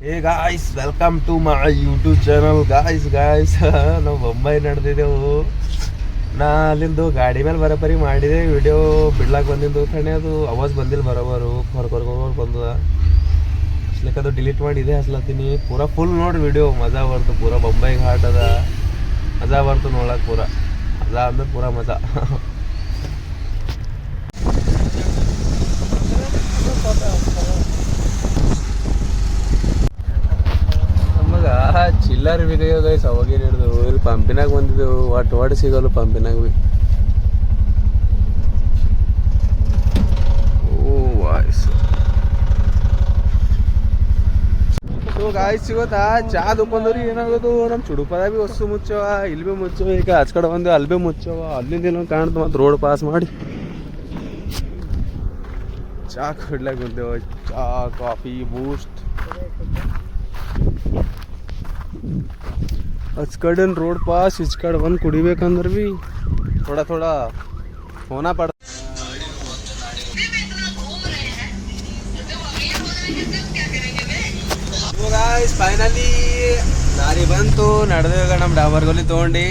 Hey guys, welcome to my YouTube channel. Guys ನಾವು ಬೊಂಬೈ ನಡೆದಿದ್ದೆವು. ನಾ ಅಲ್ಲಿಂದು ಗಾಡಿ ಮೇಲೆ ಬರೋಬ್ಬರಿ ಮಾಡಿದೆ. ವಿಡಿಯೋ ಬಿಡ್ಲಾಕ್ ಬಂದಿದ್ದು ಕಣೆ, ಅದು ಅವಾಜ್ ಬಂದಿಲ್ಲ ಬರೋಬರು ಹೊರ್ಕೊರ್ಕೊಂಡು ಬಂದದ. ಅಸ್ಲಿಕ್ಕೆ ಅದು ಡಿಲೀಟ್ ಮಾಡಿದೆ ಹಸ್ಲತ್ತೀನಿ. ಪೂರಾ ಫುಲ್ ನೋಡಿ ವಿಡಿಯೋ, ಮಜಾ ಬರ್ತು. ಪೂರಾ ಬೊಂಬೈ ಘಾಟ್ ಅದ, ಮಜಾ ಬರ್ತು ನೋಡಕ್ಕೆ. ಪೂರಾ ಮಜಾ ಅಂದ್ರೆ ಪೂರಾ ಮಜಾ. ಚಿಲ್ಲರ್ ಬೇಕಾಗ್ಯಾವ ಗೈಸ್. ಅವಾಗೇನು ಹಿಡಿದೆವು ಇಲ್ಲಿ ಪಂಪಿನಾಗ ಬಂದಿದ್ದೆವು. ಒಟ್ಟು ಸಿಗಲ್ಲ ಪಂಪಿನಾಗ ಭೀ. ಓ ವಾಯ್ಸ್ ಸೊ ಗಾಯ್ಸ್ ಸಿಗೋತಾ ಚಾ ದುಪ್ಪಂದ್ರಿ ಏನಾಗೋದು. ನಮ್ಮ ಚುಡುಪದ ಭೀ ವಸ್ತು ಮುಚ್ಚವ, ಇಲ್ಲಿ ಭೀ ಮುಚ್ಚವ. ಈಗ ಆಚ ಕಡೆ ಬಂದು ಅಲ್ಲಿ ಭೀ ಮುಚ್ಚವ. ಅಲ್ಲಿಂದ ಏನೋ ಕಾಣ್ತು. ಮತ್ತು ರೋಡ್ ಪಾಸ್ ಮಾಡಿ ಚಾ ಕೊಡ್ಲಾಕ ಬಂದೇವ. ಚಾ, ಕಾಫಿ, ಬೂಸ್ಟ್. ಅಚ್ ಕಡೆನ್ ರೋಡ್ ಪಾಸ್, ಇಚ್ ಕಡೆ ಬಂದು ಕುಡಿಬೇಕಂದ್ರೆ ಭೀ ಥೋಡಾ ಹೋನಾ ಪಡ. ಗಾಯ್ಸ್ ಫೈನಲಿ ದಾರಿ ಬಂತು. ನಡೆದೇವಾಗ ನಮ್ಮ ಡಾಬರ್ಗೊಲಿ ತೊಗೊಂಡು.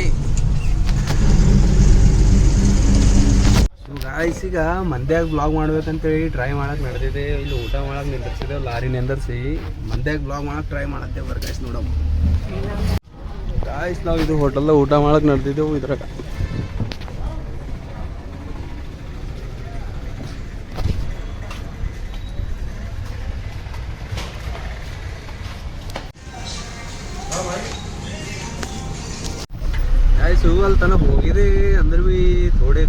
ಗಾಯ್ಸ್ ಈಗ ಮಂದ್ಯಾಗ ಬ್ಲಾಗ್ ಮಾಡ್ಬೇಕಂತೇಳಿ ಟ್ರೈ ಮಾಡಕ್ಕೆ ನಡೆದಿದೆ. ಇಲ್ಲಿ ಊಟ ಮಾಡಕ್ಕೆ ನಿಂದಿರ್ಸಿದ್ದೇವೆ, ಲಾರಿ ನಿಂದಿರ್ಸಿ ಮಂದ್ಯಾಗ ಬ್ಲಾಗ್ ಮಾಡಕ್ಕೆ ಟ್ರೈ ಮಾಡತ್ತೇವೆ. ಬರ್ ಗಾಯ್ಸ್ ನೋಡಮ್ಮ. ಗಾಯ್ಸ್ ನಾವು ಇದು ಹೋಟೆಲ್ದಾಗ ಊಟ ಮಾಡಕ್ಕೆ ನಡೆದಿದ್ದೆವು. ಇದ್ರಾಗ ಗಾಯ್ಸ್ ಅಲ್ಲಿ ತನಕ ಹೋಗಿದೆ ಅಂದ್ರೆ ಭೀ ಥೋಡೆ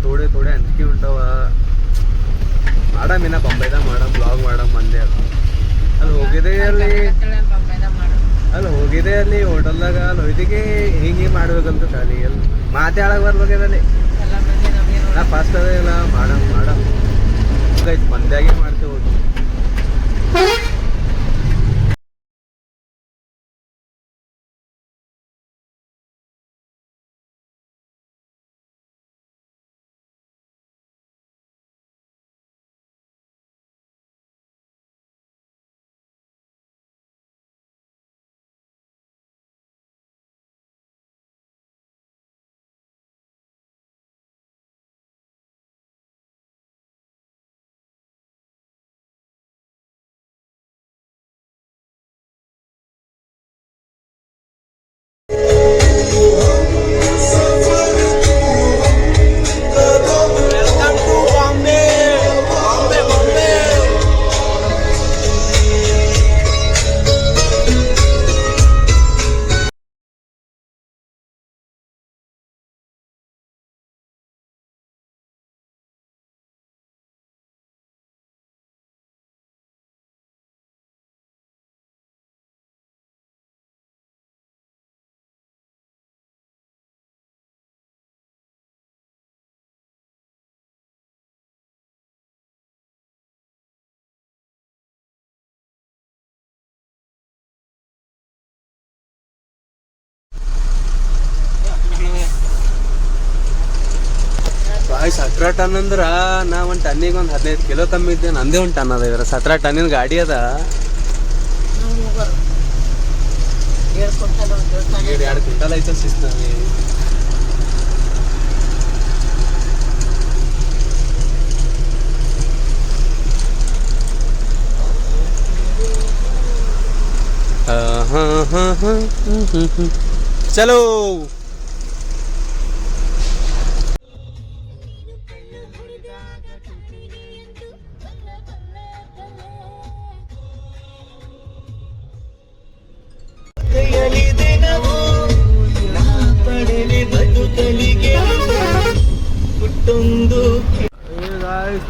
ಅಂಜಿಕೆ ಉಂಟವ. ಮಾಡಮ್ ಇನ್ನ ಬೊಂಬೈದಾಗ ಮಾಡಮ್, ಬ್ಲಾಗ್ ಮಾಡಮ್ ಮಂದೆ. ಅಲ್ಲಿ ಹೋಗಿದೆ ಅಲ್ಲಿ ಹೋಟೆಲ್ದಾಗ ಅಲ್ಲಿ ಹೋಯ್ತಿಗೆ ಹಿಂಗೆ ಮಾಡ್ಬೇಕಂತ ಖಾಲಿ ಅಲ್ಲಿ ಮಾತಾಡಕ್ಕೆ ಬರ್ಬೇಕಲ್ಲಿ. ನಾ ಫಸ್ಟ್ ಅದೇ ಇಲ್ಲ ಮಾಡಮ್ ಗೈಸ್ ಮಂದ್ಯಾಗೆ ಮಾಡ್ತೇವೆ. ಗಾಯ್ಸ್ 17 ಟನ್ ಅಂದ್ರೆ ನಾ ಒಂದು ಟನ್ನಿಗೆ ಒಂದು 15 ಕಿಲೋ ಕಮ್ಮಿ ಇದ್ದೆ. ನಂದೇ ಒಂದು ಟನ್ ಅದ. ಇದ್ರ 17 ಟನ್ನಿನ ಗಾಡಿ ಅದ. 2 ಕ್ವಿಂಟಲ್ ಐತೆ ಶಿಸ್ತು ನನಗೆ. ಚಲೋ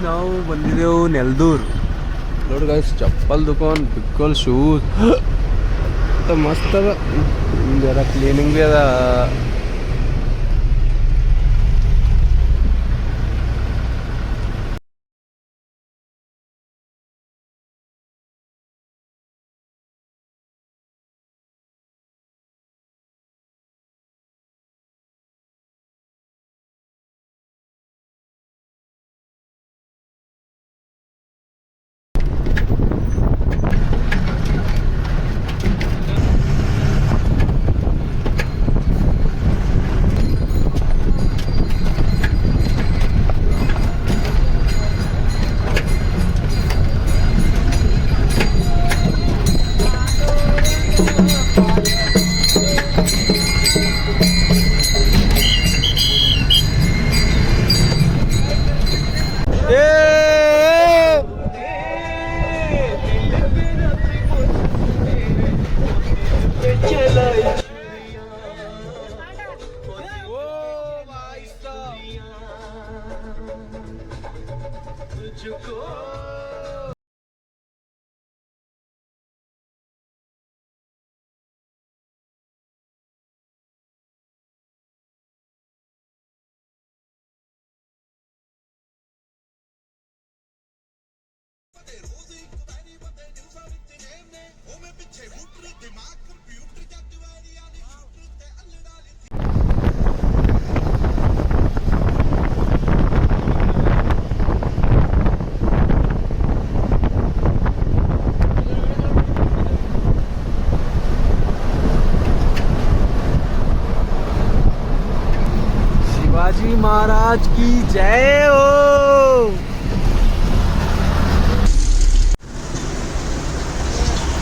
ನಾವು ಬಂದಿದ್ದೆವು ನೆಲ್ದೂರ್. ನೋಡಿ ಗಾಯ್ಸ್ ಚಪ್ಪಲ್ ದುಕಾನ್, ಪಿಕ್ಕಲ್ ಶೂಸ್ ಮಸ್ತ್ ಅದ. ಜರ ಕ್ಲೀನಿಂಗ್ ಭೀ ಅದ. महाराज की जय हो.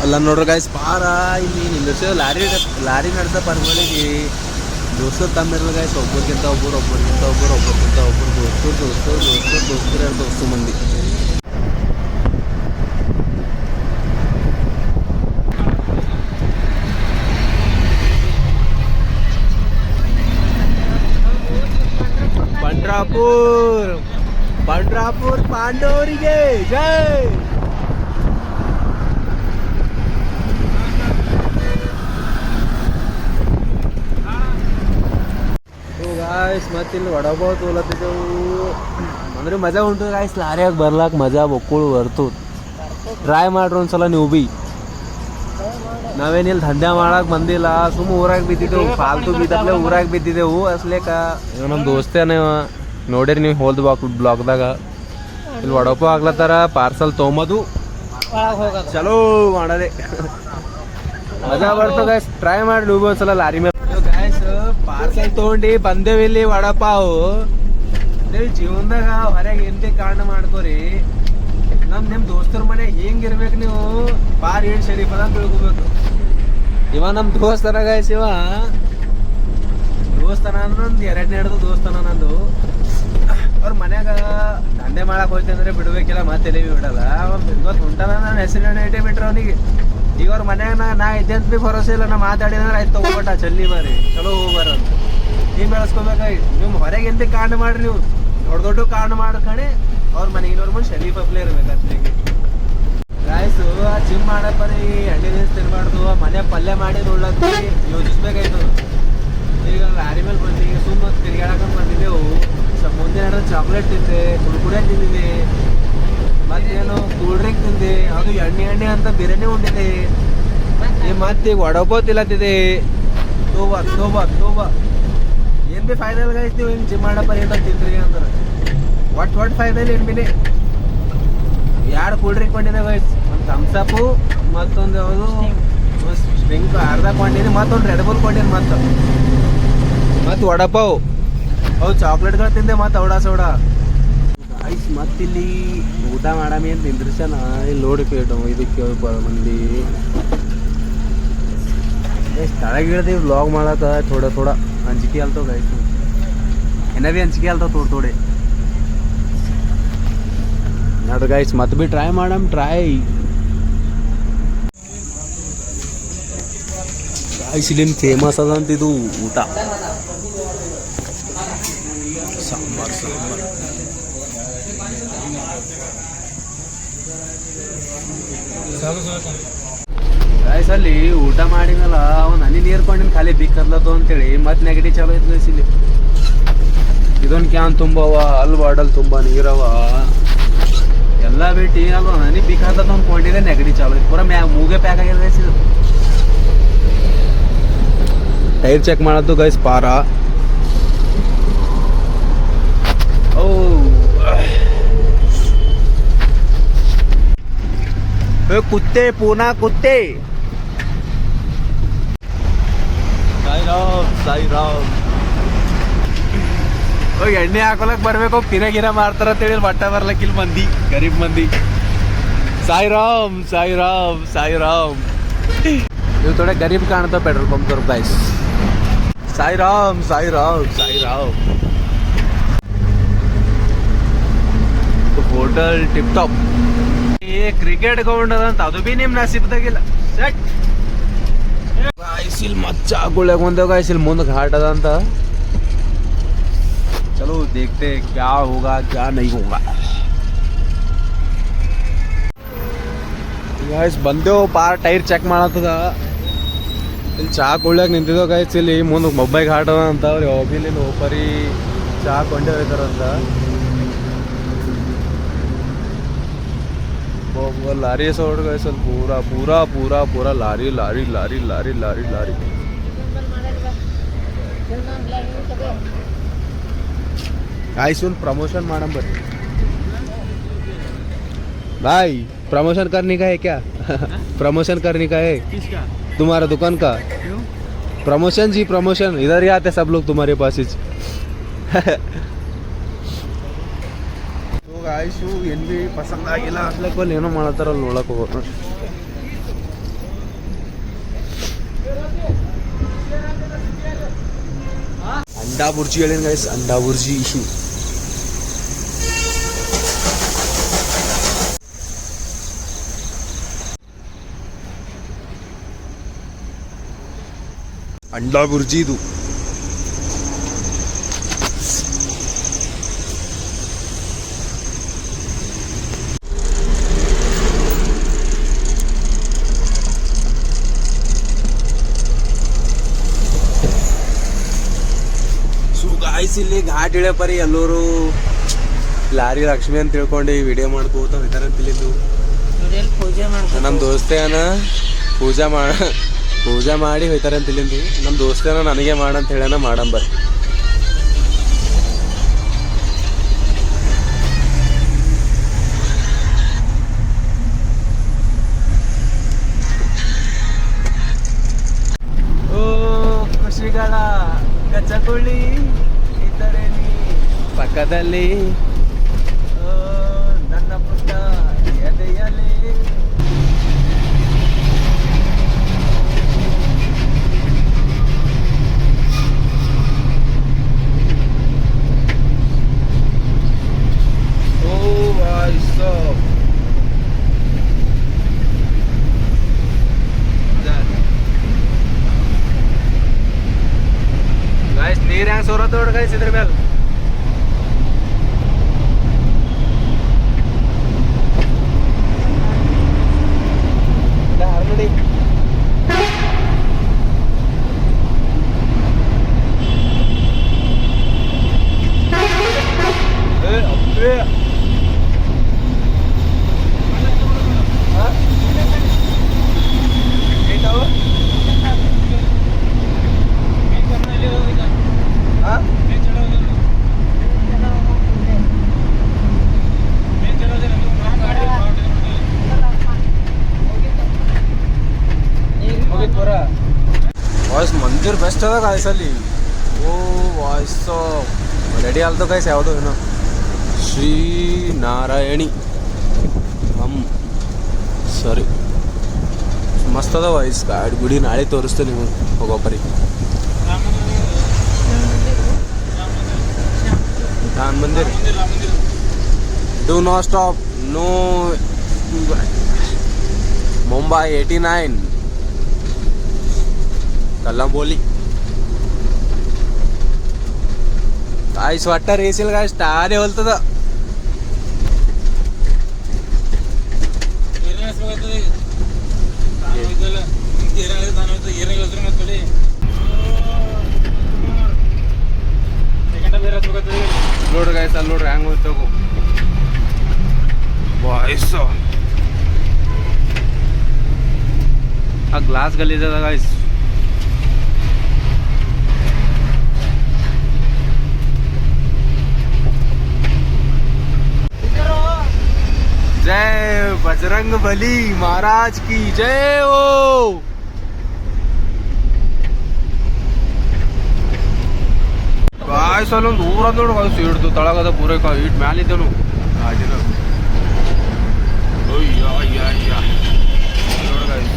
ಅಲ್ಲ ನೋಡ್ರಿ ಗೈಸ್ ಪಾರ ಇಲ್ಲಿ ನಿಲ್ಲಿಸಿ ಲಾರಿ ನಡೆದ ಪರ್ಗಳಿಗೆ ದೋಸ್ತರು ತಮ್ಮಿರಲ್ಲ ಗೈಸ್ ಒಬ್ಬರಿಗಿಂತ ಒಬ್ಬರು ದೋಸ್ತು ಮಂದಿ. पंढरापूर पांडवರಿಗೆ जय. ಗಾಯ್ಸ್ ಮತ್ತಿಲ್ಲಿ ವಡಾಪಾವ್ ತೋಲತ್ತಿದ್ದೆವು ಅಂದ್ರೆ ಮಜಾ ಉಂಟು ಗಾಯ್ಸ್. ಲಾರಿಯಾಗ ಬರ್ಲಾಕ ಮಜಾ ಬೊಕ್ಕಳು ಬರ್ತು. ಟ್ರೈ ಮಾಡ್ರಿ ಒಂದ್ಸಲ ನೀವು ಭೀ. ನಾವೇನಿಲ್ಲಿ ದಂಧೆ ಮಾಡಕ್ ಬಂದಿಲ್ಲ, ಸುಮ್ಮ ಊರಾಗ ಬಿದ್ದಿದ್ದೆವು, ಫಾಲ್ತು ಬಿದ್ದಪ್ಲೆ ಊರಾಗ ಬಿದ್ದಿದ್ದೆವು. ಅಸ್ಲೇಕ ಇವ ನಮ್ಮ ದೋಸ್ತೇನ ನೋಡಿರಿ ನೀವು ಹೋಲ್ದು ಬ್ಲಾಗ್ದಾಗ. ಇಲ್ಲಿ ವಡಾಪಾವ್ ಆಗ್ಲತ್ತಾರ, ಪಾರ್ಸಲ್ ತೊಗೊಂಬದು ಚಲೋ ಮಾಡದೆ ಮಜಾ ಬರ್ತು ಗಾಯ್ಸ್. ಟ್ರೈ ಮಾಡಿ ನೀವು ಒಂದ್ಸಲ ಲಾರಿ ಮೇಲೆ ಗಾಯ್ಸ್. ಪಾರ್ಸಲ್ ತೊಗೊಂಡು ಬಂದೇವಿ ಇಲ್ಲಿ ವಡಾಪಾವ್. ನೀವು ಜೀವನದಾಗ ಹೊರಗೆ ಎಂತೆ ಕಾರಣ ಮಾಡ್ಕೋರಿ. ನಿಮ್ಮ ದೋಸ್ತರ ಮನೆ ಹೆಂಗಿರ್ಬೇಕು ನೀವು ಪಾರ್ ಏನ್ ಶರೀಫ್ ಅದ ತಿಳ್ಕೊಬೇಕು. ಇವ ನಮ್ಮ ದೋಸ್ತನ ಗಾಯ್ಸ್. ಇವ ದೋಸ್ತನ ಅಂದ್ರೆ ಒಂದು 2 ನಡೆದು ದೋಸ್ತನ ನಂದು. ಅವ್ರ ಮನ್ಯಾಗ ದಂಧೆ ಮಾಡಕ್ ಹೋಯ್ತು ಅಂದ್ರೆ ಬಿಡ್ಬೇಕಿಲ್ಲ, ಮತ್ತೆ ಬಿಡಲ್ಲ. ಇವತ್ತು ಉಂಟಾನ ನಾನು ಹೆಸರು ಇಟ್ಟೇ ಬಿಟ್ರೆ ಅವನಿಗೆ. ಈಗ ಅವ್ರ ಮನ್ಯಾಗ ನಾ ಇದ್ದಂತ ಭೀ ಭರೋಸೆ ಇಲ್ಲ. ನಾ ಮಾತಾಡಿದ್ರೆ ಆಯ್ತು ತಗೋಬಿಟ್ಟ ಚಲ್ಲಿ ಮಾರಿ ಚಲೋ ಹೋಗ್ಬಾರ ಅಂತ. ನೀವು ಬೆಳೆಸ್ಕೋಬೇಕಾಗಿ ನೀವು ಹೊರಗೆ ಎಂತ ಕಾಂಡ ಮಾಡ್ರಿ. ನೀವು ದೊಡ್ಡ ಕಾಂಡ ಮಾಡ್ಕಣೆ ಅವ್ರ ಮನೆಗಿನವ್ರ ಮುಂದೆ ಶರೀಫ್ ಅಪ್ಲೇ ಇರ್ಬೇಕು ಅತ್ಲಿಗೆ ಗಾಯ್ಸು. ಆ ಜಿಮ್ ಮಾಡಪ್ಪರಿ ಎಣ್ಣೆ ದಿವಸ ತಿನ್ಬಾರ್ದು. ಮನೆ ಪಲ್ಯ ಮಾಡಿ ನೋಡ್ಲತ್ತಿ ಯೋಚಿಸ್ಬೇಕಾಯ್ತು. ಈಗ ಲಾರಿ ಮೇಲೆ ಬಂದಿಗೆ ಸುಮ್ಮ ತಿರ್ಗಾಡಕೊಂಡು ಬಂದಿದ್ದೆವು. ಮುಂದೆ ನಡೆದ ಚಾಕ್ಲೇಟ್ ತಿಂದೆ, ಕುಡ್ಕುಡೆ ತಿಂದಿದೆ, ಮತ್ತೇನು ಕೂಲ್ ಡ್ರಿಂಕ್ ತಿಂದೆ. ಅದು ಎಣ್ಣೆ ಅಂತ ಬಿರಿಯಾನಿ ಉಂಡಿದೆ. ಮತ್ತೆ ವಡಾಪಾವ್ ತಿಲ್ಲತ್ತಿದೆ. ತೋಬಾ ಏನ್ ಬಿ ಫೈನಲ್ ಗಾಯ್ಸ್. ನೀವು ಹಿಂಗೆ ಜಿಮ್ ಮಾಡಪ್ಪ ಏನ ತಿಂದ್ರಿ ಅಂದ್ರೆ ಒಟ್ಟು ಫೈನಲ್ ಏನ್ ಬಿನಿ 2 ಕೂಲ್ ಡ್ರಿಂಕ್ ಕೊಂಡಿದೆ ಗಾಯ್ಸ್. ಒಂದು ಥಮ್ಸಪ್ಪು ಮತ್ತೊಂದು ಯಾವುದು ಸ್ಟ್ರಿಂಗ್ ಅರ್ಧ ಕೊಂಡಿನಿ, ಮತ್ತೊಂದು ರೆಡ್ ಬುಲ್ ಕೊಂಡಿನಿ, ಮತ್ತು ವಡಾಪಾವ್ ಅವು ಚಾಕ್ಲೇಟ್ಗಳು ತಿಂದೆ, ಮತ್ತು ಸೋಡಾ ಗಾಯ್ಸ್. ಮತ್ತಿಲ್ಲಿ ಊಟ ಮಾಡಮಿ ಅಂತ ನಿಂದ್ರಿಸನ ಇಲ್ಲಿ ನೋಡಿ ಪೇಟು ಇದಕ್ಕೆ ಮಂದಿ ಸ್ಥಳಗಿಳ್ದಿ ವ್ಲಾಗ್ ಮಾಡಕ ಥೋಡ ಅಂಜಿಕೆ ಅಲ್ತಾವ ಗಾಯ್ಸ್. ಏನ ಭೀ ಅಂಜಿಕೆ ಅಲ್ತಾವ ಥೋಡೆ ನೋಡ್ರಿ ಗಾಯ್ಸ್. ಮತ್ತೆ ಭೀ ಟ್ರೈ ಮಾಡಮ್. ಗಾಯ್ಸ್ ಇಲ್ಲಿನ ಫೇಮಸ್ ಅದಂತ ಇದು ಊಟ. ಸಾಂಬಾರ್ ಗಾಯ್ಸ್ ಅಲ್ಲಿ ಊಟ ಮಾಡಿದ್ನಲ್ಲ ಅವ್ನು ಹನಿ ನೀರು ಕೊಂಡಿನ ಖಾಲಿ ಬಿಕ್ಕರ್ಲತ್ತು ಅಂತೇಳಿ ಮತ್ತೆ ನೆಗಡಿ ಚಾಲೋ ಐತೆ ಗಾಯ್ಸ್. ಇಲ್ಲಿ ಇದೊಂದು ಕ್ಯಾನ್ ತುಂಬವ, ಅಲ್ಲಿ ಬಾಟಲ್ ತುಂಬ ನೀರವ, ಎಲ್ಲ ಬಿಟ್ಟು ಅಲ್ವ ಹನಿ ಬಿಕ್ಕರ್ಲತ್ತ ಅಂದ್ಕೊಂಡಿದೆ ನೆಗಡಿ ಚಾಲೋ ಐತೆ. ಪೂರ ಮೂಗೆ ಪ್ಯಾಕ್ ಆಗಿದೆ ಗಾಯ್ಸ್. ಇದು ಟೈರ್ ಚೆಕ್ ಮಾಡೋದು ಗೈಸ್ ಪಾರ. ಓ ಕುತ್ತೆ ಪೂನಾ ಕುತ್ತೆ. ಸಾಯಿರಾಮ್ ಎಣ್ಣೆ ಹಾಕೊಳಕ್ ಬರ್ಬೇಕು, ಗಿರ ಮಾಡ್ತಾರ ಅಂತೇಳಿ ಬಟ್ಟ ಬರ್ಲಕ್ ಇಲ್ಲಿ ಮಂದಿ, ಗರೀಬ್ ಮಂದಿ. ಸಾಯಿರಾಮ್ ಇವು ಥೋಡೆ ಗರೀಬ್ ಕಾಣ್ತಾವ ಪೆಟ್ರೋಲ್ ಪಂಪ್ ತೋರ್ guys. Sairam hotel tip top. Cricket ground ಅದಂತ ಅದು ಬಿ ನಿಮ್ ನಸೀಬ್ದಾಗಿಲ್ಲ. ಸೆಟ್ ಗಾಯ್ಸ್ ಇಲ್ಲಿ ಮಚ್ಚ ಗುಳ್ಯಾಗ ಒಂದೇವ್ ಗಾಯ್ಸ್. ಇಲ್ಲಿ ಮುಂದೆ ಘಾಟ್ ಅದಂತ. ಚಲೋ ದೇಖ್ತೆ ಕ್ಯಾ ಹೋಗಾ ಕ್ಯಾ ನೈ ಹೋಗಾ. ಗಾಯ್ಸ್ ಬಂದೇವು ಪಾರ್ ಟೈರ್ ಚೆಕ್ ಮಾಡತ್ತದ. ಇಲ್ಲಿ ಚಹಾ ಕುಳ್ಯಾಗ ನಿಂತಿದ್ದೋ ಗಾಯ್ಸ್. ಇಲ್ಲಿ ಮುಂದೆ ಮೊಬೈಲ್ ಘಾಟ್ ಅದ ಅಂತ. ಅವ್ರು ಯಾವ ಇಲ್ಲಿ ಹೋಗ್ಬರಿ ಚಹಾ ಕೊಂಡೇ ಹೋಯ್ತಾರಂತ. लारी ऐसा उड़ गए सर. पूरा लारी. गाइस उन प्रमोशन मैडम बन भाई. प्रमोशन करने का है क्या? प्रमोशन करने का है किसका? तुम्हारा दुकान का. क्यों प्रमोशन जी? प्रमोशन इधर ही आते सब लोग तुम्हारे पास ही. ಆಯ್ಸು ಏನ್ ಬಿ ಪಸಂದ್ ಆಗಿಲ್ಲ ಅನ್ಲಕ್ಕೆ ಅಲ್ಲಿ ಏನೋ ಮಾಡತ್ತಾರಲ್ಲ ನೋಡಕ್ ಹೋಗೋಣ. अंडा बुर्जी ಹೇಳೇನು ಗೈಸ್, अंडा बुर्जी. अंडा बुर्जी ಇದು ಇಲ್ಲಿ ಘಾಟ್ ಇಳೆ ಪರಿ ಎಲ್ಲರೂ ಲಾರಿ ಲಕ್ಷ್ಮಿ ಅಂತ ತಿಳ್ಕೊಂಡು ಈ ವಿಡಿಯೋ ಮಾಡ್ಕೋತ ಹೋಗ್ತಾರ ಅಂತ ತಿಳಿದು ನಮ್ಮ ದೋಸ್ತೇನ ಪೂಜಾ ಮಾಡಿ ಹೋಯ್ತಾರೆ ಅಂತ ತಿಳಿದು ನಮ್ಮ ದೋಸ್ತೇನ ನನಗೆ ಮಾಡಂತ ಹೇಳ್ಯಾನ ಮಾಡಂಬರ್. ಓ ಖುಷಿಗಳ ಕಚ್ಚಕೊಳ್ಳಿ ಪಕ್ಕದಲ್ಲಿ ನನ್ನ ಪುಟ್ಟ ಎದೆಯಲ್ಲಿ ನೀರ್ ಹೆಂಗ್ ಸೋರತ್ ನೋಡ್ ಗೈಸ್ ಇದ್ರ ಮೇಲೆ. ವಾಯ್ಸ್ ಮಂದಿರ್ ಬೆಸ್ಟ್ ಅದ ಗಾಯ್ಸ್ ಅಲ್ಲಿ. ಓ ವಾಯ್ಸ್ ರೆಡಿ ಆಲ್ತು ಗಾಯ್ಸ್. ಯಾವುದು ಏನೋ ಶ್ರೀ ನಾರಾಯಣಿ ಸರಿ ಮಸ್ತ್ ಅದ ವಾಯ್ಸ್. ಗಾಡಿ ಗುಡಿ ನಾಳೆ ತೋರಿಸ್ತೇನೆ ನೀವು ಹೋಗೋಪರಿ. Ram Mandir do not stop no Mumbai 89 Kalamboli. Guys water रेसिल गाइस टारे होलतದ. ನೋಡ್ರಿ ಗಾಯ್ಸ್ ಅಲ್ಲಿ ನೋಡ್ರಿ ಹ್ಯಾಂಗ್ ಹೋಗ್ತಗೋ ವಾಯ್ಸ್. ಆ ಗ್ಲಾಸ್ ಗಲೀಜದ ಗಾಯ್ಸ್. जय बजरंग बली महाराज की जय हो. ಗಾಯ್ಸ್ ಅಲ್ಲೊಂದು ಊರ ನೋಡು ಗಾಯ್ಸ್ ಹಿಡ್ದು ತಳಗದ ಪೂರ ಇಟ್ ಮ್ಯಾಲಿದ್ದನು ಗಾಡಿನ. ನೋಡು guys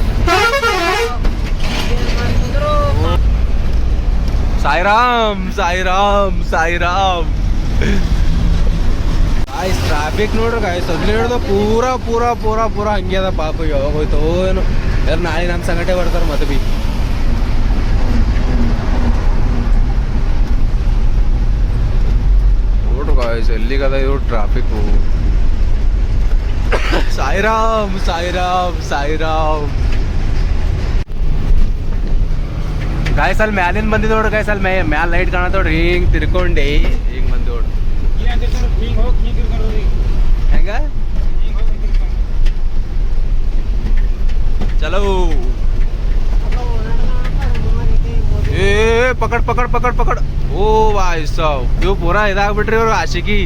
Sairam Sairam Sairam. Guys traffic ನೋಡ್ರಿ ಗಾಯ್ಸ್ ಅಲ್ಲಿ ಹಿಡ್ದು ಪೂರಾ ಪೂರಾ ಪೂರಾ ಪೂರಾ ಹಂಗೆ ಅದ ಪಾಪ. ಯಾವಾಗ ಹೋಯ್ತು ಏನು ಯಾರು ನಾಳೆ ನಮ್ಮ ಸಂಗಟೆ ಬರ್ತಾರೆ ಮತ್ತೆ ಬಿ. ನೋಡ್ರಿ ಗಾಯ್ಸ್ ಎಲ್ಲಿಗದ ಇದು ಟ್ರಾಫಿಕ್. ಸಾಯಿರಾಮ್ ಸಾಯಿರಾಮ್ ಸಾಯಿರಾಮ್. ಗಾಯ್ಸ್ ಅಲ್ಲಿ ಮ್ಯಾಲಿಂದ ಬಂದಿದ್ದು ನೋಡ್ರಿ ಗಾಯ್ಸ್ ಅಲ್ಲಿ ಮ್ಯಾಲ ಲೈಟ್ ಕಾಣತ್ತ ನೋಡ್ರಿ ಹಿಂಗ್ ತಿರ್ಕೊಂಡೆ ಹಿಂಗ್ ಬಂದು ನೋಡ್ರಿ ಹೆಂಗ. ಚಲೋ ಏ ಪಕಡ್ ಪಕಡ್ ಪಕಡ್ ಪಕಡ್. ಓ ವಾಯ್ ಸಾವ್ ಇವು ಪೂರಾ ಇದಾಗ್ಬಿಟ್ರಿ ಇವ್ರು ಆಶಿಕಿ.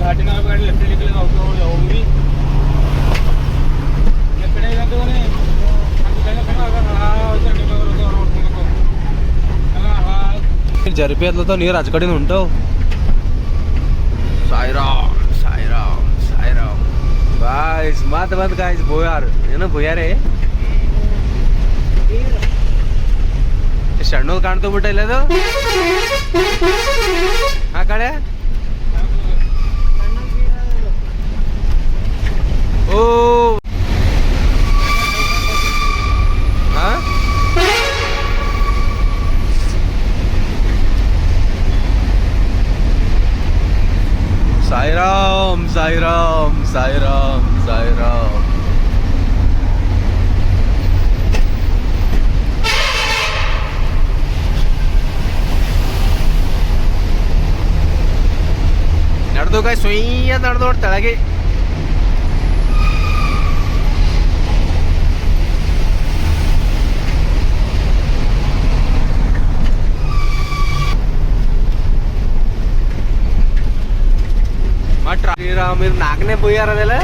घाटी गाड़ी लेफ्ट निकले होगी ಜರ್ಪಿ ಹತ್ಲತ್ತವ ನೀರು ಆಚ ಕಡೆ ಹೊಂಟವು. ಸಾಯಿರಾಮ್ ಸಾಯಿರಾಮ್ ಸಾಯಿರಾಮ್ ಗಾಯ್ಸ್ ಮಾತು ಬಂದು ಗಾಯ್ಸ್ ಬೋಯಾರ್ ಏನೋ ಬೋಯಾರೇ ಸಣ್ಣದು ಕಾಣ್ತು ಬಿಟ್ಟ ಇಲ್ಲದು ಆ ಕಡೆ ಓ ಸಾಯಿರಾಮ್ ಸಾಯಿರಾಮ್ ಸಾಯಿರಾಮ್ ಸಾಯಿರಾಮ್ ನಡೆದು ಗಾಯ್ ಸೊಯ್ಯ ನಡೆದು ನೋಡಿ ತೆಳಗೆ ಶ್ರೀರಾಮ್ ಇದು 4ನೇ ಬೋಯಾರ ಅದೆಲ್ಲ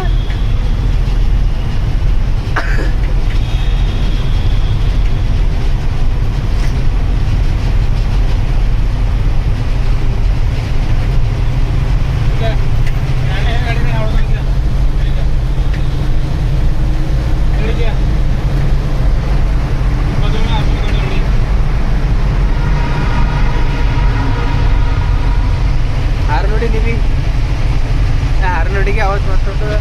ನೋಡಿ ನೀವಿ ನೋಡಿಗೆ ಆವಾಜ್ ಮಾಡ್ತದ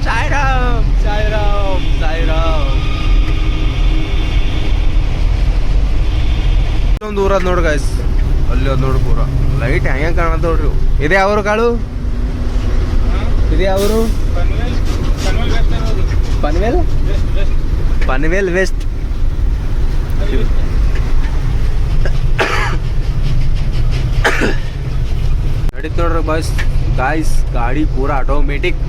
ಸಾಯಿರಾಮ್ ಸಾಯಿರಾಮ್ ಸಾಯಿರಾಮ್ ಒಂದು ಊರ ಅದ್ ನೋಡ್ರಿ ಗಾಯ್ಸ್ ಅಲ್ಲಿ ಅದ್ ನೋಡ್ರಿ ಪೂರ ಲೈಟ್ ಹೆಂಗ ಕಾಣತ್ತ ನೋಡ್ರಿ ಇದೇ ಅವರು ಕಾಳು ಇದೇ ಅವರು ಪನ್ವೇಲ್ ಪನ್ವೇಲ್ ವೆಸ್ಟ್ ನಡೀತು ನೋಡ್ರಿ ಬಸ್ ಗಾಯ್ಸ್ ಗಾಡಿ ಪೂರಾ ಆಟೋಮೆಟಿಕ್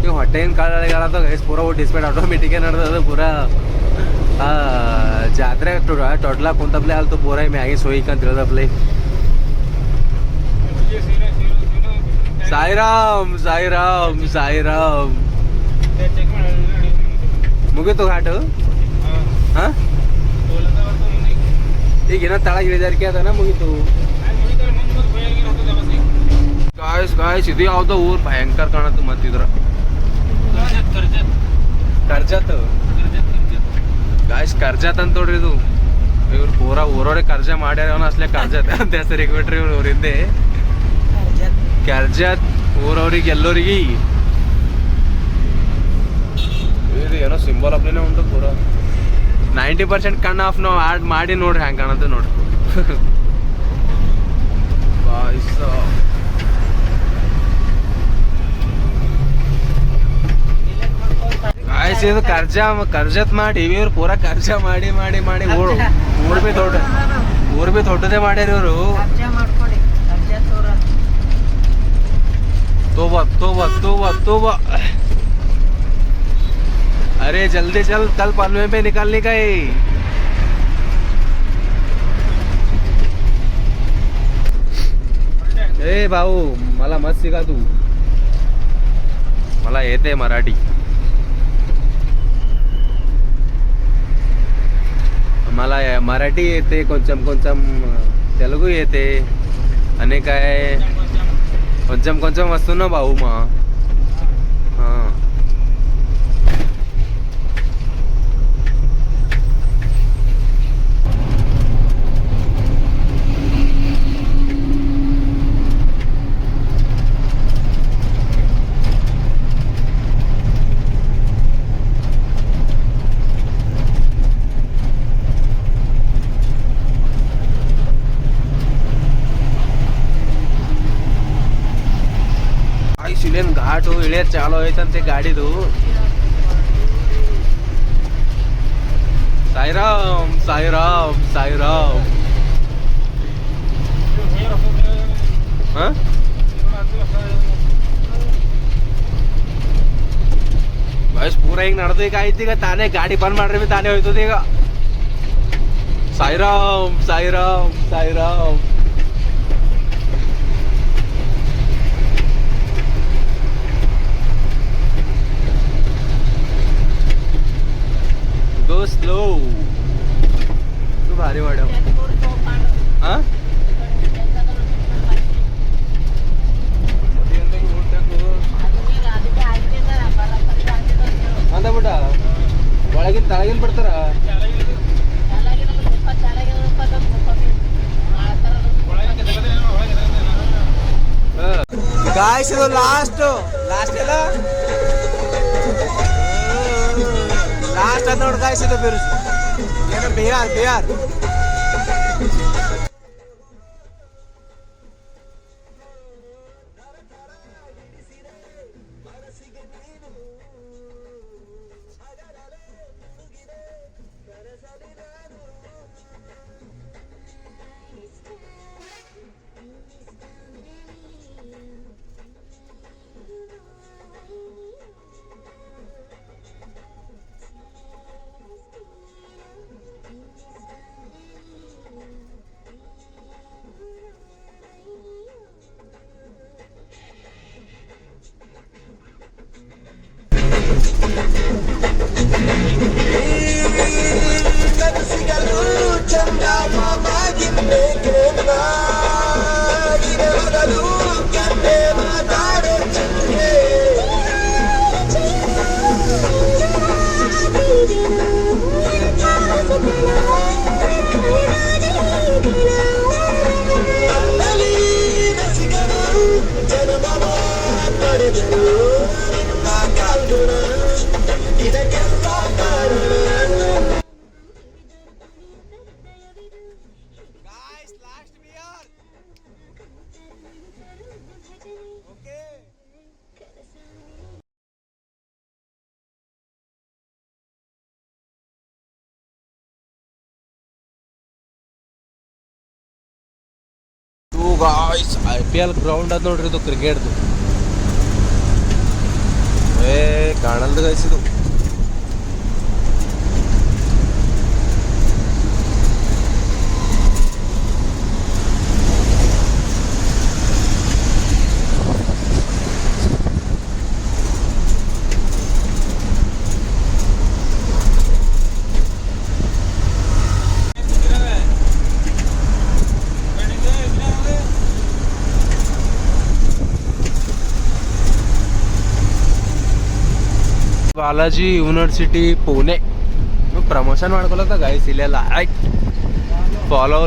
ನೀವು ಹೊಟ್ಟೆನ್ ಕಾಳದ ಗೈಸ್ ಪೂರಾ ಡಿಸ್ಪೇಟ್ ಆಟೋಮೆಟಿಕ್ ನಡ್ದದ ಪೂರಾ ಜಾತ್ರೆ ಟೋಟ್ಲಾ ಕುಂತಪ್ಲೆ ಆಲ್ತು ಪೂರಾ ಮ್ಯಾಗೆ ಸೋಯ್ಕಂತ ಹೇಳ್ದಪ್ಲೆ ಸಾಯಿರಾಮ್ ಸಾಯಿರಾಮ್ ಸಾಯಿರಾಮ್ ಮುಗೀತು ಘಾಟು ಹಾ ಈಗ ಏನೋ ತಳಗ ಇಳಿದಾರಿಕೆ ಅದನ ಮುಗೀತು ಗಾಯ್ಸ್ ಗಾಯ್ಸ್ ಇದು ಯಾವ್ದೋ ಊರ್ ಭಯಂಕರ ಕಾಣತ್ತು ಮತ್ತಿದ್ರ ಕರ್ಜತ್ ಗಾಯ್ಸ್ ಕರ್ಜತ್ ಅಂತ ನೋಡ್ರಿ ಇದು ಇವ್ರು ಪೂರಾ ಊರವ್ರೆ ಕರ್ಜ ಮಾಡ್ಯಾರ ಅವನ ಅಸ್ಲೆ ಕರ್ಜತ್ ಅಂತ ಹೆಸರು ಇಟ್ಬಿಟ್ರಿ ಇವ್ರು ಊರಿಂದೆ ಕರ್ಜತ್ ಊರವ್ರಿಗೆ ಎಲ್ಲರಿಗೆ ಇದು ಏನೋ ಸಿಂಬಲ್ ಅಪ್ಲೇನೆ ಉಂಟು ಪೂರ 90% ಕಣ್ಣು ಆಫ್ ನಾವು ಆಡ್ ಮಾಡಿ ನೋಡ್ರಿ ಹ್ಯಾಂಗ ಕಾಣತ್ತೆ ನೋಡ್ರಿ ಗಾಯ್ಸ್ ಇದು ಕರ್ಜತ್ ಮಾಡಿ ಇವ್ರು ಪೂರಾ ಕರ್ಜ ಮಾಡಿ ಮಾಡಿ ಮಾಡಿ ಊರ್ ಬಿ ದೊಡ್ಡದೇ ಮಾಡ್ಯಾರ ಇವರು तोबा तोबा तोबा तोबा अरे जल्दी चल कल पनवे पे निकलने का है ए भाऊ मला मत शिका तू मला येते मराठी मला मराठी येते కొంచెం తెలుగు येते आणि काय కొంచెం వస్తున్నా బాబు మా ಇಲ್ಲೇನು ಘಾಟು ಇಳಿಯೋದು ಚಾಲು ಐತಂತೆ ಗಾಡಿದು ಸಾಯಿರಾಮ್ ಸಾಯಿರಾಮ್ ಸಾಯಿರಾಮ್ ಬಸ್ ಪೂರ ಈಗ ನಡೆದು ಈಗ ಆಯ್ತು ಈಗ ತಾನೇ ಗಾಡಿ ಬಂದ್ ಮಾಡ್ರಿ ತಾನೇ ಹೋಯ್ತದ ಈಗ ಸಾಯಿರಾಮ್ ಸಾಯಿರಾಮ್ ಸಾಯಿರಾಮ್ हॅलो तू भारी वाढव हा ಅಂತ ಬಿಟ್ಟ ಒಳಗಿನ ತಳಗಿನ ಬಿಡ್ತಾರ ಗಾಯ್ಸ್ ಇದು ಲಾಸ್ಟ್ ಎಲ್ಲ ಲಾಸ್ಟ್ ಅಂತ ನೋಡಿ ಗಾಯ್ಸ್ ಇದು ಏನು ಬಿಹಾರ್ ಗಾಯ್ಸ್ IPL ಗ್ರೌಂಡ್ ಅದ ನೋಡ್ರಿ ಇದು ಕ್ರಿಕೆಟ್ದು ಕಾಣಲ್ದು ಗಾಯ್ಸ್ ಇದು ಬಾಲಾಜಿ ಯೂನಿವರ್ಸಿಟಿ ಪುಣೆ ಪ್ರಮೋಷನ್ ಮಾಡ್ಕೊಳತ್ತ ಗಾಯ್ಸ್ ಇಲ್ಲೆಲ್ಲ ಆಯ್ತು ಫಾಲೋ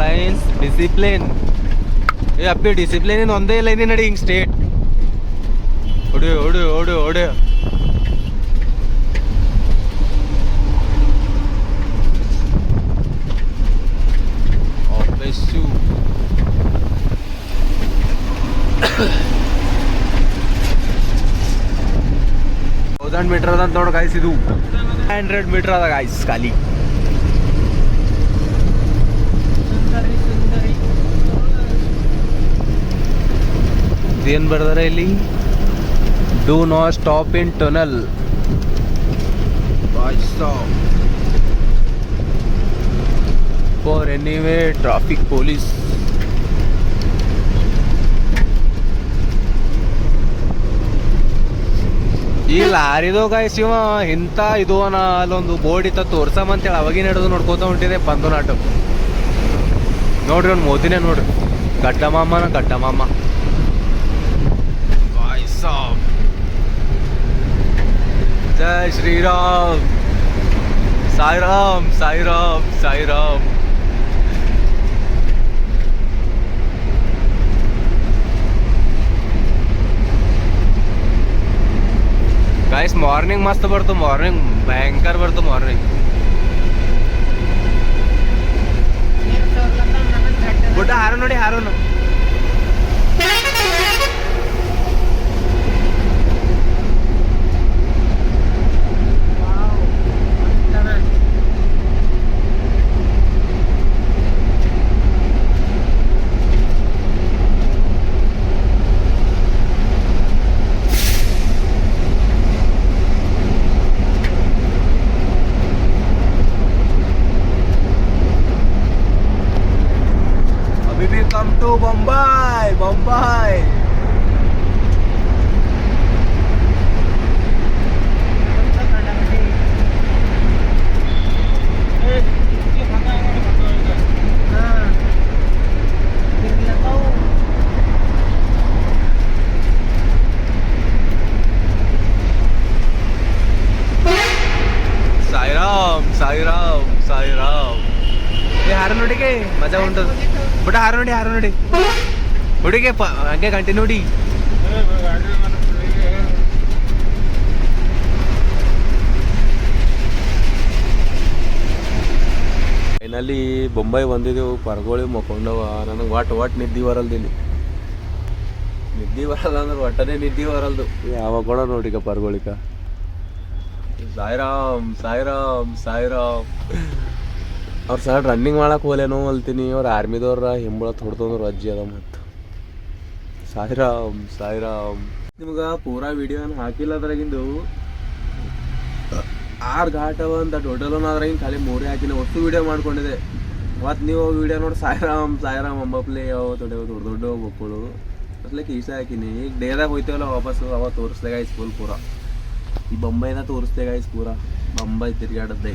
ಲೈನ್ಸ್ ಡಿಸಿಪ್ಲಿನ್ ಅಪ್ಪಿ ಡಿಸಿಪ್ಲಿನ್ ಒಂದೇ ಲೈನ್ ನಡಿ ಹಿಂಗ್ ಸ್ಟೇಟ್ ಹೊಡಿಯೋ ಮೀಟರ್ ಅದ ನೋಡ ಗಾಯ್ಸ್ ಇದು 100 ಮೀಟರ್ ಅದ ಗಾಯ್ಸ್ ಖಾಲಿ ಏನ್ ಬರ್ದಾರ ಇಲ್ಲಿ do not stop in tunnel for anyway traffic police ಈ ಲಾರಿದು ಗಾಯ್ಸ್ ಇವ ಇಂಥ ಇದು ಅಲ್ಲೊಂದು ಬೋರ್ಡ್ ಇತ್ತ ತೋರ್ಸಮಂತೇಳಿ ಅವಾಗಿನ ಹಿಡಿದು ನೋಡ್ಕೋತ ಹೊಂಟಿದೆ ಬಂದು ನಾಟು ನೋಡ್ರಿ ಅವ್ನು ಮೋದಿನೇ ನೋಡ್ರಿ ಕಟ್ಟಮಾಮ ಜೈ ಶ್ರೀರಾಮ್ ಸಾಯಿರಾಮ್ गाइस मॉर्निंग मस्त ಬರ್ತು मॉर्निंग ಭಯಂಕರ ಬರ್ತು मॉर्निंग ಬುಟ್ಟ ಹಾರೋ ನೋಡಿ ಹಾರೋನು Bombay ಹಾರ ನೋಡಿಗೆ ಮಜಾ ಉಂಟು ಬುಟ ಹಾರ ನೋಡಿ ಹುಡುಗೆ ಹಂಗೆ ಕಂಟಿನ್ಯೂ ನೋಡಿ ಫೈನಲಿ ಬೊಂಬೈ ಬಂದಿದ್ದೆವು ಪರ್ಗೋಳಿ ಮಕ್ಕೊಂಡವ ನನಗೆ ಒಟ್ಟು ನಿದ್ದೆ ಬರಲ್ದಿಲ್ಲಿ ನಿದ್ದೆ ಬರಲ್ಲ ಅಂದ್ರೆ ಒಟ್ಟನೇ ನಿದ್ದೆ ಬರಲ್ದು ಯಾವಾಗ ಕೂಡ ನೋಡಿಕ ಪರ್ಗೋಳಿಕ ಸಾಯಿರಾಮ್ ಅವ್ರ ಸರ್ ರನ್ನಿಂಗ್ ಮಾಡಕ್ಕೆ ಹೋಲೇನೋ ಅಲ್ತೀನಿ ಅವ್ರ ಆರ್ಮಿದವ್ರ ಹಿಂಬಳ ಹೊಡ್ತಂದ್ರು ಅಜ್ಜಿ ಅದ ಮತ್ತು ಸಾಯಿರಾಮ್ ನಿಮ್ಗೆ ಪೂರಾ ವಿಡಿಯೋ ಏನು ಹಾಕಿಲ್ಲ ಅದ್ರಾಗಿಂದು 6 ಘಾಟ್ ಅವ ಅಂತ ಟೋಟಲ್ ಅದ್ರಾಗಿಂದ ಖಾಲಿ 3 ಹಾಕಿನ ಒಟ್ಟು ವಿಡಿಯೋ ಮಾಡ್ಕೊಂಡಿದೆ ಮತ್ತು ನೀವು ವಿಡಿಯೋ ನೋಡಿ ಸಾಯಿರಾಮ್ ಅಂಬಪ್ಲೆ ಯಾವ ದೊಡ್ಡ ಮಕ್ಕಳು ಅಸ್ಲಕ್ಕೆ ಈಸ ಹಾಕಿನಿ ಈಗ ಡೇದಾಗ ಹೋಯ್ತೇವಲ್ಲ ವಾಪಸ್ಸು ಅವ ತೋರಿಸ್ದಾಗ ಐಸ್ ಫುಲ್ ಪೂರ ಈ ಬೊಂಬೈನ ತೋರಿಸ್ದಾಗ ಐಸ್ ಪೂರ ಬೊಂಬೈ ತಿರ್ಗಾಡದ್ದೆ